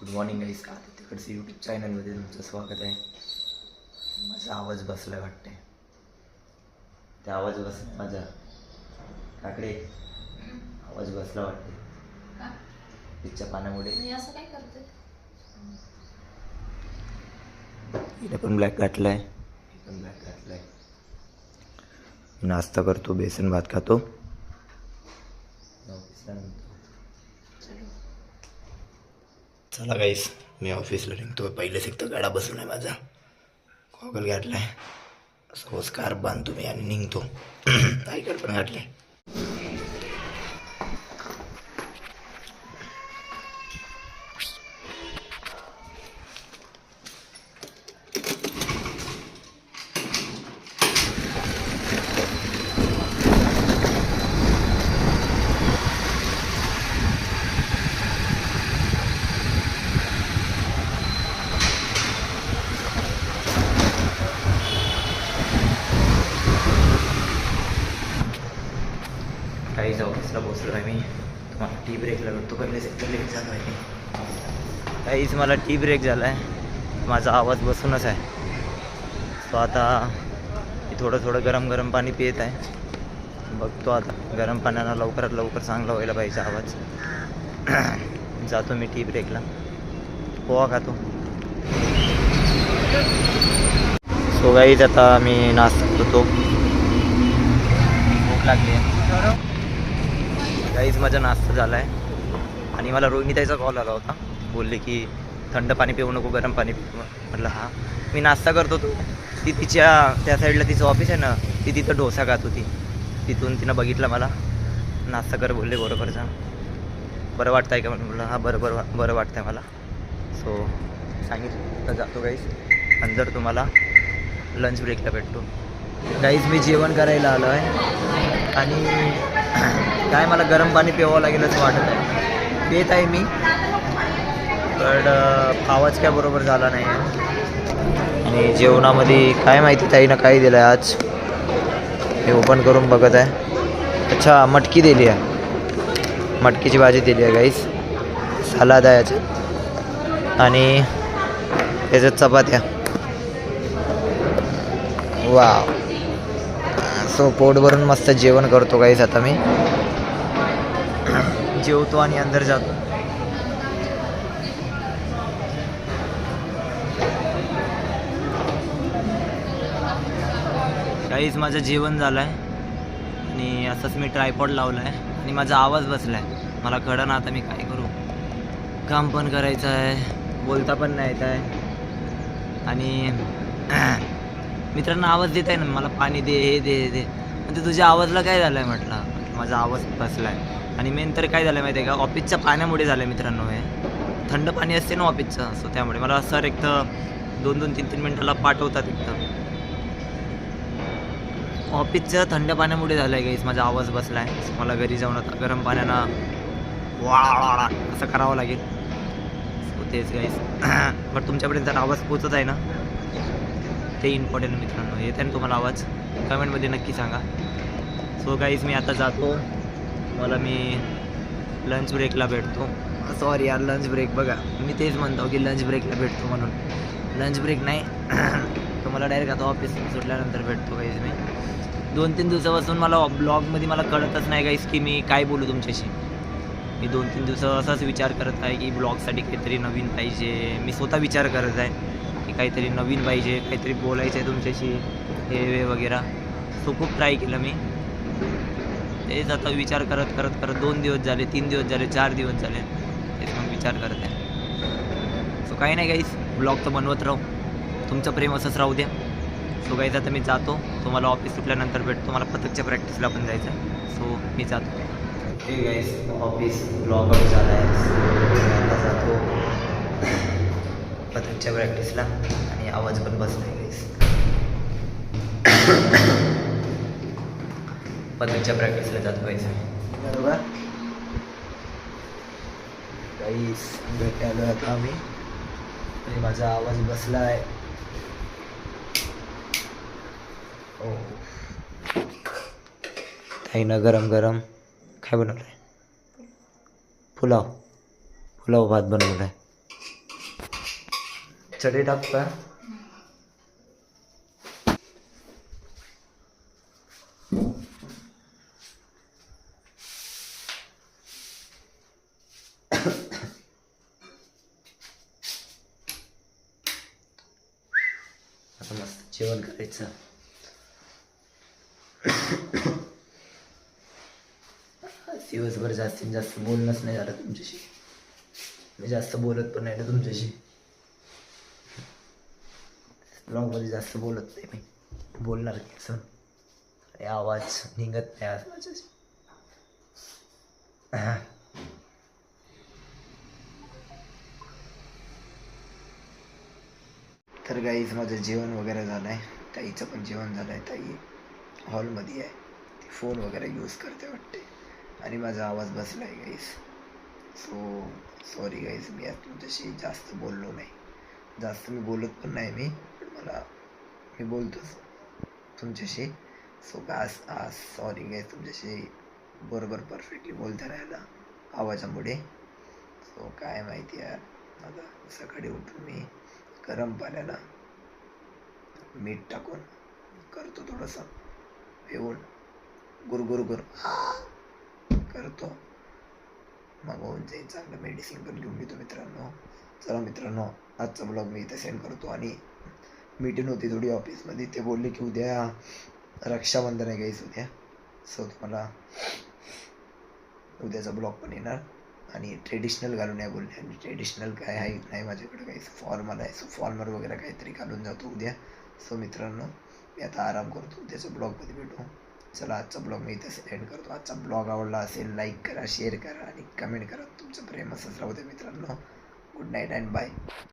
Good morning गाईस. तिकडचं YouTube चॅनलमध्ये तुमचं स्वागत आहे. माझा आवाज बसलाय वाटते. त्या आवाज बसला माझा काकडे आवाज बसला वाटते तिच्या पाण्यामुळे. मी असं काय करते? हिने पण ब्लॅक घातलाय, मी पण ब्लॅक घातलाय. नाश्ता करतो, बेसन भात खातो, ऑफिसला निघतो. चला गाईस, मी ऑफिसला निघतो. पहिलेच एक तर गाडा बसून आहे माझा, गॉगल घातलाय, सो स्कार्फ बांधतो मी आणि निघतो. आईकडे पण घातले. काहीच ऑफिसला पोचलो आहे मी. तुम्हाला टी ब्रेकला भेटतो. पहिले सेक्टर लेट झालो आहे मी. काहीच मला टी ब्रेक झाला आहे. माझा आवाज बसूनच आहे. सो आता मी थोडं गरम गरम पाणी पित आहे. बघतो आता गरम पाण्यानं लवकरात लवकर चांगला व्हायला पाहिजे आवाज. जातो मी टी ब्रेकला, पोहा खातो. सो गाईज आता मी नाश्ता करतो. भूक लागली आहे. काहीच माझा नाश्ता झाला आहे आणि मला रोहिणीताईचा कॉल आला होता. बोलले की थंड पाणी पिऊ नको, गरम पाणी पिऊ. म्हटलं हां. मी नाश्ता करतो. ती तिच्या त्या साईडला तिचं ऑफिस आहे ना, ती तिथं डोसा खात होती. तिथून तिनं बघितलं मला. नाश्ता कर बोलले, बरोबर जा. बरं वाटतं आहे का म्हटलं हां बरं वाटतं आहे मला. सो सांगितलं तर जातो गाईज. नंतर तुम्हाला लंच ब्रेकला भेटतो. गाईज मी जेवण करायला आलो आहे आणि काय मला गरम पाणी प्यावं लागेल असं वाटत आहे. पित आहे मी, पण आवाज काय बरोबर झाला नाही आहे. आणि जेवणामध्ये काय माहिती ताईनं काय दिलं आहे आज. मी ओपन करून बघत आहे. अच्छा, मटकी दिली आहे, मटकीची भाजी दिली आहे गाईस. सलाद आहे याच्यात आणि याच्यात चपात्या. वाव. सो पोट भरून मस्त जेवण करतो गाईस. आता मी जेवतो आणि अंदर जातो. काहीच माझं जेवण झालं आहे आणि असंच मी ट्रायपॉड लावला आहे आणि माझा आवाज बसला आहे. मला कळलं ना आता मी काय करू. काम पण करायचं आहे, बोलता पण नाही येत आहे आणि मित्रांना आवाज देत आहे ना, मला पाणी दे, हे दे, हे दे. म्हणजे तुझ्या आवाजला काय झालं आहे म्हटलं. माझा आवाज बसला आहे. आणि मेन तर काय झालं आहे माहिती आहे का, ऑफिसच्या पाण्यामुळे झालं आहे मित्रांनो. हे थंड पाणी असते ना ऑफिसचं, सो त्यामुळे मला सर एक तर 2-2, 3-3 मिनटाला पाठवतात. एकदम ऑफिसच्या थंड पाण्यामुळे झालं आहे गाईस. माझा आवाज बसला आहे. मला घरी जाऊन आता गरम पाण्यानं वाळा असं करावं लागेल. सो तेच गाईस. बट तुमच्यापर्यंत जर आवाज पोचत आहे ना, ते इम्पॉर्टंट मित्रांनो. येत आहे ना तुम्हाला आवाज, कमेंटमध्ये नक्की सांगा. सो गाईज मी आता जातो. मला मी लंच ब्रेकला भेटतो. सॉरी यार, लंच ब्रेक बघा, मी तेच म्हणतो की लंच ब्रेकला भेटतो म्हणून. लंच ब्रेक नाही, तुम्हाला डायरेक्ट आता ऑफिस सुटल्यानंतर भेटतो गाईज. मी 2-3 दिवसापासून मला ब्लॉगमध्ये मला कळतच नाही गाईज की मी काय बोलू तुमच्याशी. मी 2-3 दिवस असाच विचार करत आहे की ब्लॉगसाठी काहीतरी नवीन पाहिजे. मी स्वतः विचार करत आहे की काहीतरी नवीन पाहिजे, काहीतरी बोलायचं आहे तुमच्याशी, हे वगैरे. सो खूप ट्राय केलं मी. तेच आता विचार करत 2 दिवस झाले, 3 दिवस झाले, 4 दिवस झाले. तेच मग विचार करत आहे. सो काही नाही गाईस, ब्लॉग तर बनवत राहू. तुमचं प्रेम असंच राहू द्या. सो गाईज आता मी जातो. तुम्हाला ऑफिस सुटल्यानंतर भेटतो. मला पथकच्या प्रॅक्टिसला पण जायचं आहे. सो मी जातो. ओके गाईस, ऑफिस ब्लॉग आउट झाला आहे. आता जातो पथकच्या प्रॅक्टिसला आणि आवाज पण बसला आहे गाईस. पथकच्या प्रॅक्टिसला जातो गाईस. बरोबर गाईस, भेटायला आता आम्ही आणि माझा आवाज बसला आहे. ओ ताईनं गरम गरम काय बनवलं आहे? पुलाव भात बनवला आहे. चढे टाकता. आता मस्त जेवण करायचं. दिवसभर जास्तीत जास्त बोलणंच नाही झालं तुमच्याशी. मी जास्त बोलत पण नाही ना तुमच्याशी. ब्लॉगमध्ये जास्त बोलत नाही मी. बोलणार कसं आवाज निघत नाही आज माझ्याशी. तर गाईज माझं जेवण वगैरे झालं आहे. ताईचं पण जेवण झालं आहे. ताई हॉलमध्ये आहे. ती फोन वगैरे यूज करते वाटते आणि माझा आवाज बसला आहे गाईज. सॉरी गाईज, मी आज तुमच्याशी जास्त बोललो नाही. जास्त मी बोलत पण नाही पण मी बोलतोच तुमच्याशी. आज सॉरी गाईज, तुमच्याशी बरोबर परफेक्टली बोलता राहिला आवाजामुळे. काय माहिती यार, आता सकाळी उठून मी गरम पाण्याला मीठ टाकून करतो थोडंसं पिऊन गुरगुर करतो. मग होऊन जाईल चांगलं. मेडिसिन पण घेऊन घेतो मित्रांनो. चला मित्रांनो, आजचा ब्लॉग मी इथे सेंड करतो. आणि मीटिंग होती थोडी ऑफिसमध्ये. ते बोलले की उद्या रक्षाबंधन आहे गाईस उद्या. तुम्हाला उद्याचा ब्लॉग पण येणार. आणि ट्रेडिशनल घालून आहे बोलले. आणि ट्रेडिशनल काय आहे नाही माझ्याकडे काही. फॉर्मल आहे. फॉर्मल वगैरे काहीतरी घालून जातो उद्या. मित्रांनो, मी आता आराम करतो. उद्याच्या ब्लॉगमध्ये भेटू. चला, आजचा ब्लॉग मी इथे एंड करतो. आजचा ब्लॉग आवडला असेल लाईक करा, शेअर करा आणि कमेंट करा. तुमचं प्रेम असंच राहू दे मित्रांनो. Good night and bye.